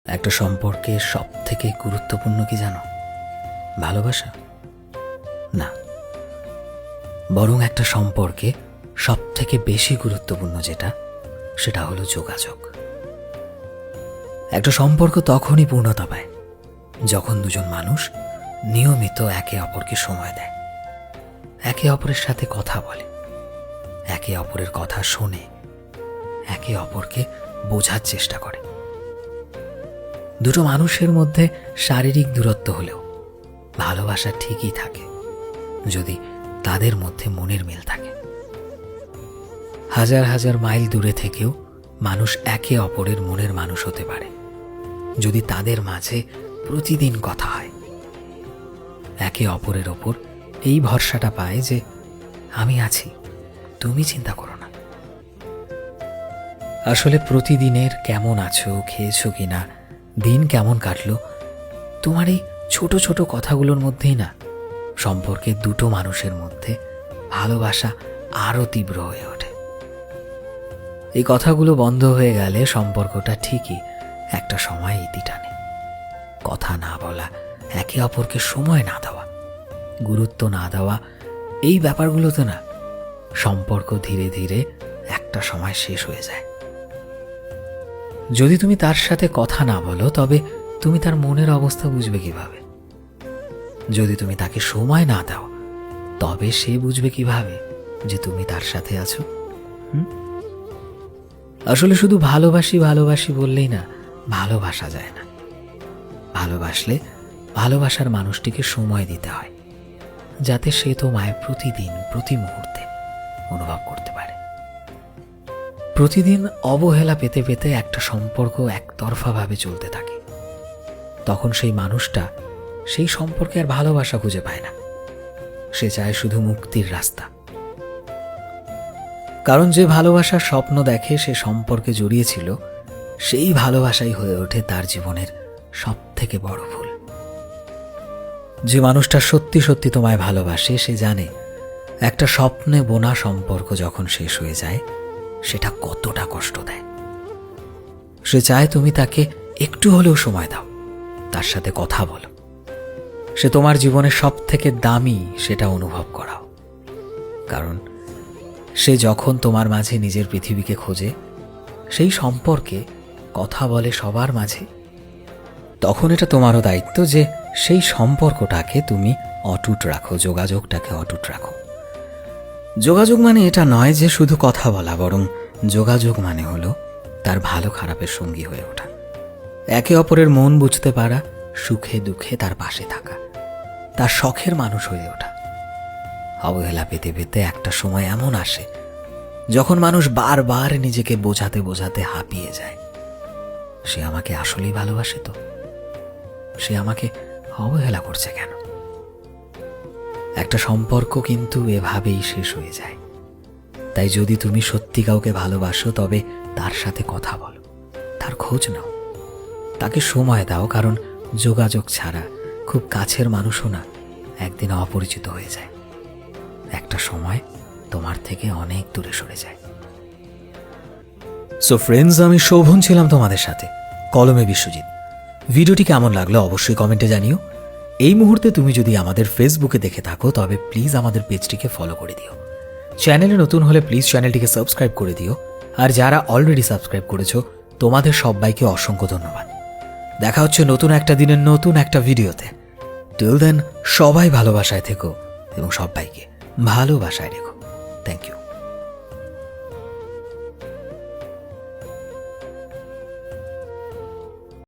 একটা সম্পর্কে সবথেকে গুরুত্বপূর্ণ কি জানো? ভালোবাসা না, বরং একটা সম্পর্কে সবথেকে বেশি গুরুত্বপূর্ণ সেটা হলো যোগাযোগ। একটা সম্পর্ক তখনই পূর্ণতা পায় যখন দুজন মানুষ নিয়মিত একে অপরকে সময় দেয়, একে অপরের সাথে কথা বলে, একে অপরের কথা শোনে, একে অপরকে বোঝার চেষ্টা করে। দুটো মানুষের মধ্যে শারীরিক দূরত্ব হলেও ভালোবাসা ঠিকই থাকে যদি তাদের মধ্যে মনের মিল থাকে। হাজার হাজার মাইল দূরে থেকেও মানুষ একে অপরের মনের মানুষ হতে পারে যদি তাদের মাঝে প্রতিদিন কথা হয়, একে অপরের ওপর এই ভরসাটা পায় যে আমি আছি, তুমি চিন্তা করো না। আসলে প্রতিদিনের কেমন আছো, খেয়েছো কিনা, দিন কেমন কাটলো, তোমার এই ছোট ছোট কথাগুলোর মধ্যেই না সম্পর্কে দুটো মানুষের মধ্যে ভালোবাসা আরো তীব্র হয়ে ওঠে। এই কথাগুলো বন্ধ হয়ে গেলে সম্পর্কটা ঠিকই একটা সময় ইতি টানে। কথা না বলা, একে অপরকে সময় না দেওয়া, গুরুত্ব না দেওয়া, এই ব্যাপারগুলোতে না সম্পর্ক ধীরে ধীরে একটা সময় শেষ হয়ে যায়। যদি তুমি তার সাথে কথা না বলো তবে তুমি তার মনের অবস্থা বুঝবে কিভাবে? যদি তুমি তাকে সময় না দাও তবে সে বুঝবে কিভাবে যে তুমি তার সাথে আছো? আসলে শুধু ভালোবাসি ভালোবাসি বললেই না ভালোবাসা যায় না। ভালোবাসলে ভালোবাসার মানুষটিকে সময় দিতে হয় যাতে সে তোমায় প্রতিদিন প্রতি মুহূর্তে অনুভব করতে পারে। প্রতিদিন অবহেলা পেতে পেতে একটা সম্পর্ক একতরফাভাবে চলতে থাকে, তখন সেই মানুষটা সেই সম্পর্কে আর ভালোবাসা খুঁজে পায় না। সে চায় শুধু মুক্তির রাস্তা। কারণ যে ভালোবাসার স্বপ্ন দেখে সে সম্পর্কে জড়িয়েছিল, সেই ভালোবাসাই হয়ে ওঠে তার জীবনের সবথেকে বড় ভুল। যে মানুষটা সত্যি সত্যি তোমায় ভালোবাসে সে জানে একটা স্বপ্নে বোনা সম্পর্ক যখন শেষ হয়ে যায় সেটা কতটা কষ্ট দেয়। সে চায় তুমি তাকে একটু হলেও সময় দাও, তার সাথে কথা বলো, সে তোমার জীবনের সবথেকে দামি সেটা অনুভব করাও। কারণ সে যখন তোমার মাঝে নিজের পৃথিবীকে খোঁজে, সেই সম্পর্কে কথা বলে সবার মাঝে, তখন এটা তোমারও দায়িত্ব যে সেই সম্পর্কটাকে তুমি অটুট রাখো, যোগাযোগটাকে অটুট রাখো। যোগাযোগ মানে এটা নয় যে শুধু কথা বলা, বরং যোগাযোগ মানে হলো তার ভালো খারাপের সঙ্গী হয়ে ওঠা, একে অপরের মন বুঝতে পারা, সুখে দুঃখে তার পাশে থাকা, তার শখের মানুষ হয়ে ওঠা। অবহেলা পেতে পেতে একটা সময় এমন আসে যখন মানুষ বারবার নিজেকে বোঝাতে বোঝাতে হাঁপিয়ে যায়, সে আমাকে আসলেই ভালোবাসে তো, সে আমাকে অবহেলা করছে কেন? একটা সম্পর্ক কিন্তু এভাবেই শেষ হয়ে যায়। তাই যদি তুমি সত্যি কাউকে ভালোবাসো তবে তার সাথে কথা বলো, তার খোঁজ নাও, তাকে সময় দাও। কারণ যোগাযোগ ছাড়া খুব কাছের মানুষও না একদিন অপরিচিত হয়ে যায়, একটা সময় তোমার থেকে অনেক দূরে সরে যায়। সো ফ্রেন্ডস, আমি শোভন ছিলাম তোমাদের সাথে, কলমে বিশ্বজিৎ। ভিডিওটি কেমন লাগলো অবশ্যই কমেন্টে জানিও। এই মুহূর্তে তুমি যদি আমাদের ফেসবুকে দেখে থাকো তবে প্লিজ আমাদের পেজটিকে ফলো করে দিও। চ্যানেলে নতুন হলে প্লিজ চ্যানেলটিকে সাবস্ক্রাইব করে দিও। আর যারা অলরেডি সাবস্ক্রাইব করেছো তোমাদের সবাইকে অসংখ্য ধন্যবাদ। দেখা হচ্ছে নতুন একটা দিনের নতুন একটা ভিডিওতে। টিল দেন সবাই ভালোবাসায় থেকো এবং সবাইকে ভালোবাসায় রেখো। Thank you.